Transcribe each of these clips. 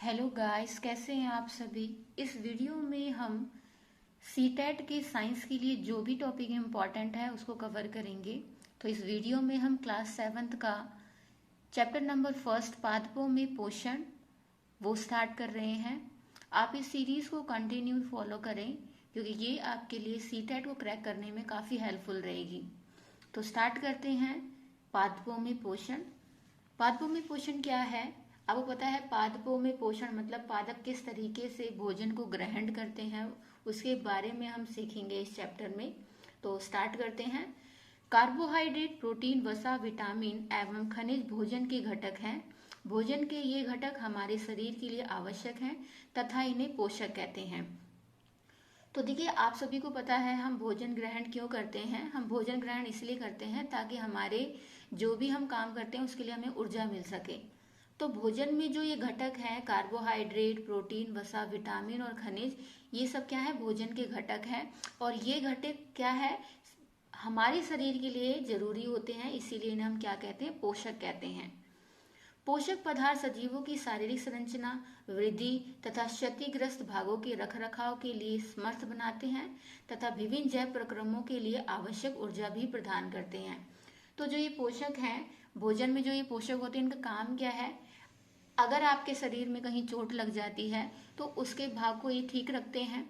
Hello guys, कैसे हैं आप सभी। इस वीडियो में हम सीटेट के साइंस के लिए जो भी टॉपिक इम्पॉर्टेंट है उसको कवर करेंगे। तो इस वीडियो में हम क्लास 7th का चैप्टर नंबर फर्स्ट पादपों में पोषण वो स्टार्ट कर रहे हैं। आप इस सीरीज को कंटिन्यू फॉलो करें क्योंकि ये आपके लिए सीटेट को क्रैक करने में काफ़ी हेल्पफुल रहेगी। तो स्टार्ट करते हैं। पादपों में पोषण। पादपों में पोषण क्या है? आपको पता है पादपों में पोषण मतलब पादप किस तरीके से भोजन को ग्रहण करते हैं, उसके बारे में हम सीखेंगे इस चैप्टर में। तो स्टार्ट करते हैं। कार्बोहाइड्रेट, प्रोटीन, वसा, विटामिन एवं खनिज भोजन के घटक हैं। भोजन के ये घटक हमारे शरीर के लिए आवश्यक हैं तथा इन्हें पोषक कहते हैं। तो देखिए, आप सभी को पता है हम भोजन ग्रहण क्यों करते हैं। हम भोजन ग्रहण इसलिए करते हैं ताकि हमारे जो भी हम काम करते हैं उसके लिए हमें ऊर्जा मिल सके। तो भोजन में जो ये घटक हैं कार्बोहाइड्रेट, प्रोटीन, वसा, विटामिन और खनिज, ये सब क्या है? भोजन के घटक हैं। और ये घटक क्या है? हमारे शरीर के लिए जरूरी होते हैं, इसीलिए इन्हें हम क्या कहते हैं? पोषक कहते हैं। पोषक पदार्थ सजीवों की शारीरिक संरचना, वृद्धि तथा क्षतिग्रस्त भागों के रखरखाव के लिए समर्थ बनाते हैं तथा विभिन्न जैव प्रक्रमों के लिए आवश्यक ऊर्जा भी प्रदान करते हैं। तो जो ये पोषक हैं, भोजन में जो ये पोषक होते हैं, इनका काम क्या है? अगर आपके शरीर में कहीं चोट लग जाती है तो उसके भाग को ये ठीक रखते हैं।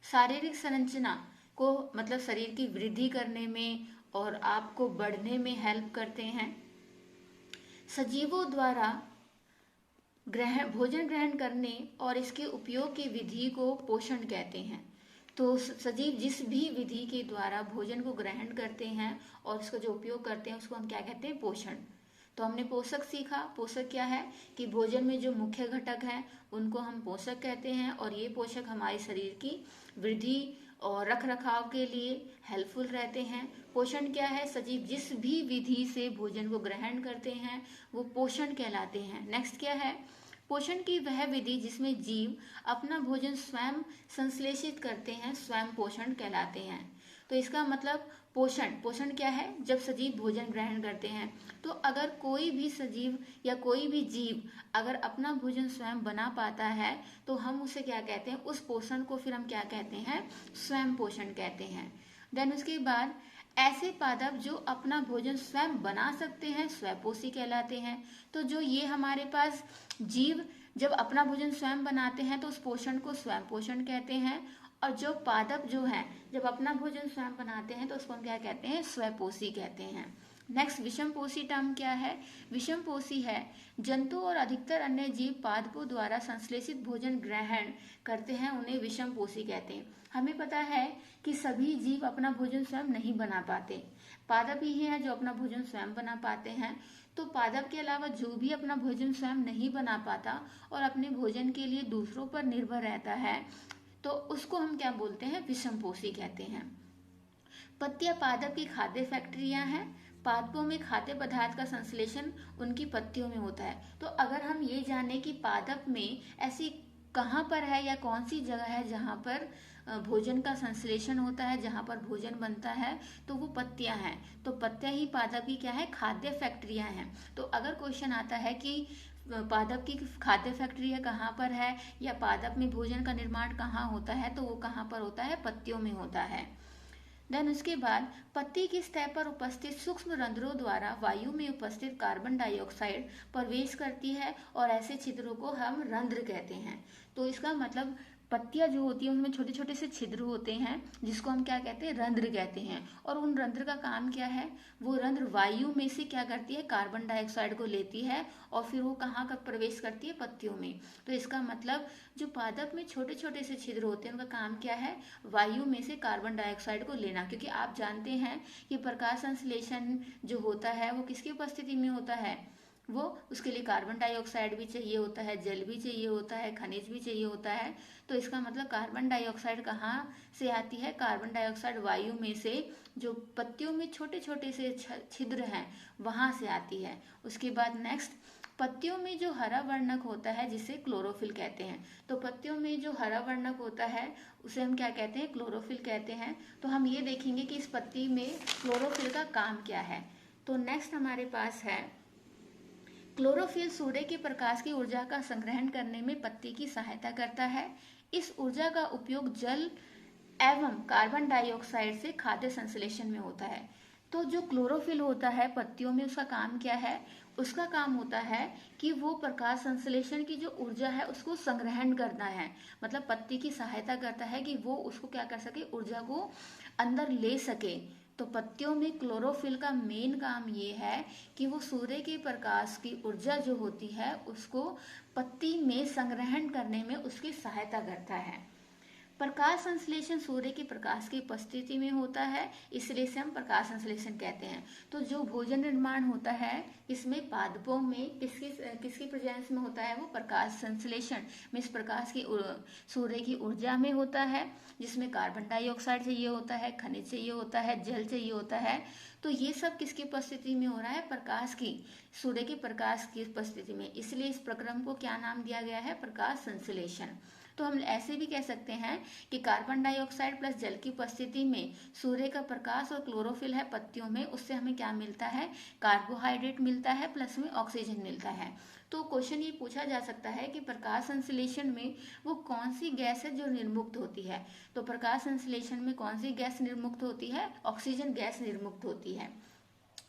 शारीरिक संरचना को मतलब शरीर की वृद्धि करने में और आपको बढ़ने में हेल्प करते हैं। सजीवों द्वारा भोजन ग्रहण करने और इसके उपयोग की विधि को पोषण कहते हैं। तो सजीव जिस भी विधि के द्वारा भोजन को ग्रहण करते हैं और उसका जो उपयोग करते हैं उसको हम क्या कहते हैं? पोषण। तो हमने पोषक सीखा। पोषक क्या है कि भोजन में जो मुख्य घटक हैं उनको हम पोषक कहते हैं और ये पोषक हमारे शरीर की वृद्धि और रख रखाव के लिए हेल्पफुल रहते हैं। पोषण क्या है? सजीव जिस भी विधि से भोजन को ग्रहण करते हैं वो पोषण कहलाते हैं। नेक्स्ट क्या है? पोषण की वह विधि जिसमें जीव अपना भोजन स्वयं संश्लेषित करते हैं, स्वयं पोषण कहलाते हैं। तो इसका मतलब पोषण क्या है? जब सजीव भोजन ग्रहण करते हैं। तो अगर कोई भी सजीव या कोई भी जीव अगर अपना भोजन स्वयं बना पाता है तो हम उसे क्या कहते हैं? उस पोषण को फिर हम क्या कहते हैं? स्वयं पोषण कहते हैं। देन उसके बाद ऐसे पादप जो अपना भोजन स्वयं बना सकते हैं स्वयंपोषी कहलाते हैं। तो जो ये हमारे पास जीव जब अपना भोजन स्वयं बनाते हैं तो उस पोषण को स्वयं पोषण कहते हैं। और जो पादप जो है जब अपना भोजन स्वयं बनाते हैं तो उसको हम क्या कहते हैं? स्वयंपोषी कहते हैं। नेक्स्ट विषमपोषी टर्म क्या है? विषमपोषी है जंतु और अधिकतर अन्य जीव पादपों द्वारा संश्लेषित भोजन ग्रहण करते हैं, उन्हें विषमपोषी कहते हैं। हमें पता है कि सभी जीव अपना भोजन स्वयं नहीं बना पाते, पादप ही हैं जो अपना भोजन स्वयं बना पाते हैं। तो पादप के अलावा जो भी अपना भोजन स्वयं नहीं बना पाता और अपने भोजन के लिए दूसरों पर निर्भर रहता है तो उसको हम क्या बोलते हैं? विषमपोषी कहते हैं। पत्तियां पादप की खाद्य फैक्ट्रियां हैं। पादपों में खाद्य पदार्थ का संश्लेषण उनकी पत्तियों में होता है। तो अगर हम ये जाने कि पादप में ऐसी कहाँ पर है या कौन सी जगह है जहाँ पर भोजन का संश्लेषण होता है, जहाँ पर भोजन बनता है, तो वो पत्तियां हैं। तो पत्तियां ही पादप की क्या है? खाद्य फैक्ट्रियां हैं। तो अगर क्वेश्चन आता है कि पादप की खाद्य फैक्ट्री कहाँ पर है या पादप में भोजन का निर्माण कहाँ होता है, तो वो कहाँ पर होता है? पत्तियों में होता है। देन उसके बाद पत्ती की सतह पर उपस्थित सूक्ष्म रंध्रों द्वारा वायु में उपस्थित कार्बन डाइऑक्साइड प्रवेश करती है और ऐसे छिद्रों को हम रंध्र कहते हैं। तो इसका मतलब पत्तियां जो होती हैं उनमें छोटे छोटे से छिद्र होते हैं जिसको हम क्या कहते हैं? रंध्र कहते हैं। और उन रंध्र का काम क्या है? वो रंध्र वायु में से क्या करती है? कार्बन डाइऑक्साइड को लेती है और फिर वो कहाँ का प्रवेश करती है? पत्तियों में। तो इसका मतलब जो पादप में छोटे छोटे से छिद्र होते हैं उनका काम क्या है? वायु में से कार्बन डाइऑक्साइड को लेना। क्योंकि आप जानते हैं कि प्रकाश संश्लेषण जो होता है वो किसकी उपस्थिति में होता है? वो उसके लिए कार्बन डाइऑक्साइड भी चाहिए होता है, जल भी चाहिए होता है, खनिज भी चाहिए होता है। तो इसका मतलब कार्बन डाइऑक्साइड कहाँ से आती है? कार्बन डाइऑक्साइड वायु में से जो पत्तियों में छोटे छोटे से छिद्र हैं वहां से आती है। उसके बाद नेक्स्ट पत्तियों में जो हरा वर्णक होता है जिसे क्लोरोफिल कहते हैं। तो पत्तियों में जो हरा वर्णक होता है उसे हम क्या कहते हैं? क्लोरोफिल कहते हैं। तो हम ये देखेंगे कि इस पत्ती में क्लोरोफिल का काम क्या है। तो नेक्स्ट हमारे पास है क्लोरोफिल सूर्य के प्रकाश की ऊर्जा का संग्रहण करने में पत्ती की सहायता करता है। इस ऊर्जा का उपयोग जल एवं कार्बन डाइऑक्साइड से खाद्य संश्लेषण में होता है। तो जो क्लोरोफिल होता है पत्तियों में, उसका काम क्या है? उसका काम होता है कि वो प्रकाश संश्लेषण की जो ऊर्जा है उसको संग्रहण करना है। मतलब पत्ती की सहायता करता है कि वो उसको क्या कर सके, ऊर्जा को अंदर ले सके। तो पत्तियों में क्लोरोफिल का मेन काम ये है कि वो सूर्य के प्रकाश की ऊर्जा जो होती है उसको पत्ती में संग्रहण करने में उसकी सहायता करता है। प्रकाश संश्लेषण सूर्य के प्रकाश की उपस्थिति में होता है, इसलिए इसे हम प्रकाश संश्लेषण कहते हैं। तो जो भोजन निर्माण होता है इसमें पादपों में किसकी प्रेजेंस में होता है? वो प्रकाश संश्लेषण में इस प्रकाश की सूर्य की ऊर्जा में होता है, जिसमें कार्बन डाइऑक्साइड चाहिए होता है, खनिज चाहिए होता है, जल चाहिए होता है। तो ये सब किसकी उपस्थिति में हो रहा है? प्रकाश की, सूर्य के प्रकाश की उपस्थिति में। इसलिए इस प्रक्रम को क्या नाम दिया गया है? प्रकाश संश्लेषण। तो हम ऐसे भी कह सकते हैं कि कार्बन डाइऑक्साइड प्लस जल की उपस्थिति में सूर्य का प्रकाश और क्लोरोफिल है पत्तियों में, उससे हमें क्या मिलता है? कार्बोहाइड्रेट मिलता है, प्लस में ऑक्सीजन मिलता है। तो क्वेश्चन ये पूछा जा सकता है कि प्रकाश संश्लेषण में वो कौन सी गैस है जो निर्मुक्त होती है? तो प्रकाश संश्लेषण में कौन सी गैस निर्मुक्त होती है? ऑक्सीजन गैस निर्मुक्त होती है।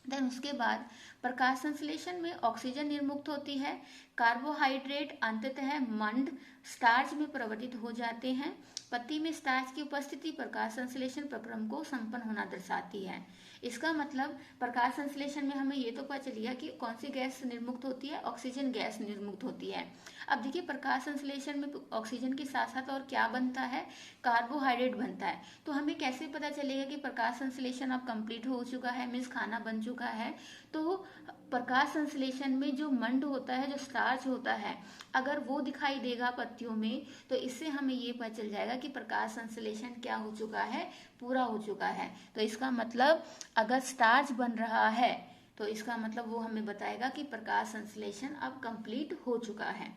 देन उसके बाद प्रकाश संश्लेषण में ऑक्सीजन निर्मुक्त होती है, कार्बोहाइड्रेट अंततः मंड स्टार्च में परिवर्तित हो जाते हैं। पत्ती में स्टार्च की उपस्थिति प्रकाश संश्लेषण प्रक्रम को संपन्न होना दर्शाती है। इसका मतलब प्रकाश संश्लेषण में हमें ये तो पता चल गया कि कौन सी गैस निर्मुक्त होती है? ऑक्सीजन गैस निर्मुक्त होती है। अब देखिए प्रकाश संश्लेषण में ऑक्सीजन के साथ साथ और क्या बनता है? कार्बोहाइड्रेट बनता है। तो हमें कैसे पता चलेगा कि प्रकाश संश्लेषण अब कंप्लीट हो चुका है, मीन्स खाना बन चुका है? तो प्रकाश संश्लेषण में जो मंड होता है, जो स्टार्च होता है, अगर वो दिखाई देगा पत्तियों में तो इससे हमें ये पता चल जाएगा कि प्रकाश संश्लेषण क्या हो चुका है? पूरा हो चुका है। तो इसका मतलब अगर स्टार्च बन रहा है तो इसका मतलब वो हमें बताएगा कि प्रकाश संश्लेषण अब कंप्लीट हो चुका है।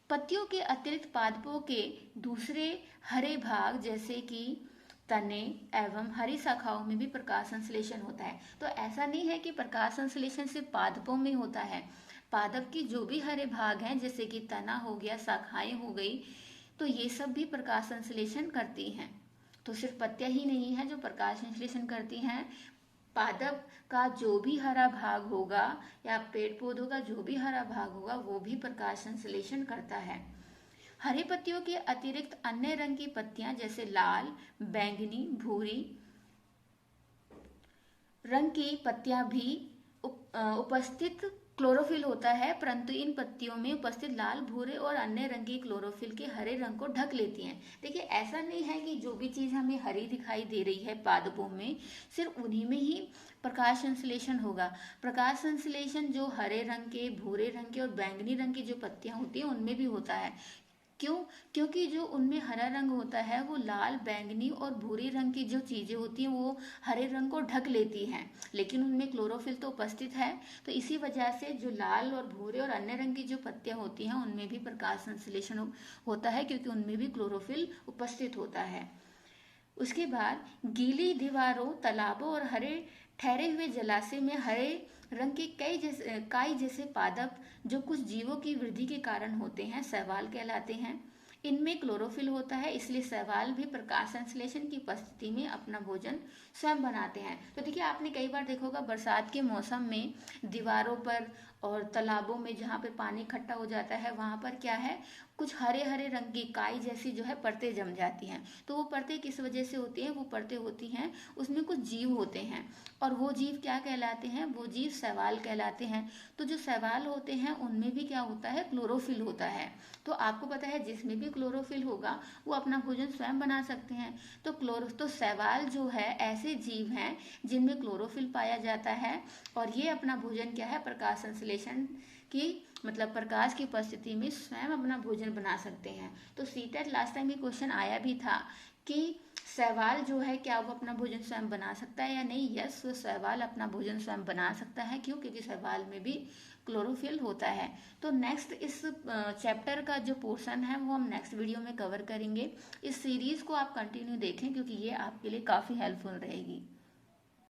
पत्तियों के अतिरिक्त पादपों के दूसरे हरे भाग जैसे कि तने एवं हरी शाखाओं में भी प्रकाश संश्लेषण होता है। तो ऐसा नहीं है कि प्रकाश संश्लेषण सिर्फ पादपों में होता है, पादप की जो भी हरे भाग हैं जैसे कि तना हो गया, शाखाएं हो गई, तो ये सब भी प्रकाश संश्लेषण करती हैं। तो सिर्फ पत्तियां ही नहीं है जो प्रकाश संश्लेषण करती हैं, पादप का जो भी हरा भाग होगा या पेड़ पौधों का जो भी हरा भाग होगा वो भी प्रकाश संश्लेषण करता है। हरी पत्तियों के अतिरिक्त अन्य रंग की पत्तियां जैसे लाल, बैंगनी, भूरी रंग की पत्तियां भी उपस्थित क्लोरोफिल होता है, परंतु इन पत्तियों में उपस्थित लाल, भूरे और अन्य रंग की क्लोरोफिल के हरे रंग को ढक लेती हैं। देखिए ऐसा नहीं है कि जो भी चीज हमें हरी दिखाई दे रही है पादपों में सिर्फ उन्हीं में ही प्रकाश संश्लेषण होगा। प्रकाश संश्लेषण जो हरे रंग के, भूरे रंग के और बैंगनी रंग की जो पत्तियां होती हैं उनमें भी होता है। क्यों? क्योंकि जो उनमें हरा रंग होता है वो लाल, बैंगनी और भूरी रंग की जो चीजें होती हैं वो हरे रंग को ढक लेती हैं, लेकिन उनमें क्लोरोफिल तो उपस्थित है। तो इसी वजह से जो लाल और भूरे और अन्य रंग की जो पत्तियां होती हैं उनमें भी प्रकाश संश्लेषण होता है, क्योंकि उनमें भी क्लोरोफिल उपस्थित होता है। उसके बाद गीली दीवारों, तालाबों और हरे ठहरे हुए जलाशय में हरे रंग के काई जैसे पादप जो कुछ जीवों की वृद्धि के कारण होते हैं शैवाल कहलाते हैं। इनमें क्लोरोफिल होता है, इसलिए शैवाल भी प्रकाश संश्लेषण की उपस्थिति में अपना भोजन स्वयं बनाते हैं। तो देखिए आपने कई बार देखा होगा बरसात के मौसम में दीवारों पर और तालाबों में जहाँ पे पानी इकट्ठा हो जाता है वहां पर क्या है, कुछ हरे हरे रंग की काई जैसी जो है परतें जम जाती हैं। तो वो परतें किस वजह से होती हैं? वो परतें होती हैं उसमें कुछ जीव होते हैं, और वो जीव क्या कहलाते हैं? वो जीव शैवाल कहलाते हैं। तो जो शैवाल होते हैं उनमें भी क्या होता है? क्लोरोफिल होता है। तो आपको पता है जिसमें भी क्लोरोफिल होगा वो अपना भोजन स्वयं बना सकते हैं। तो शैवाल जो है ऐसे जीव हैं जिनमें क्लोरोफिल पाया जाता है, और ये अपना भोजन क्या है? प्रकाश संश्लेषण की मतलब प्रकाश की उपस्थिति में स्वयं अपना भोजन बना सकते हैं। तो सीटेट लास्ट टाइम ये क्वेश्चन आया भी था कि शैवाल जो है क्या वो अपना भोजन स्वयं बना सकता है या नहीं? यस, शैवाल अपना भोजन स्वयं बना सकता है। क्यों? क्योंकि शैवाल में भी क्लोरोफिल होता है। तो नेक्स्ट इस चैप्टर का जो पोर्शन है वो हम नेक्स्ट वीडियो में कवर करेंगे। इस सीरीज को आप कंटिन्यू देखें क्योंकि ये आपके लिए काफी हेल्पफुल रहेगी।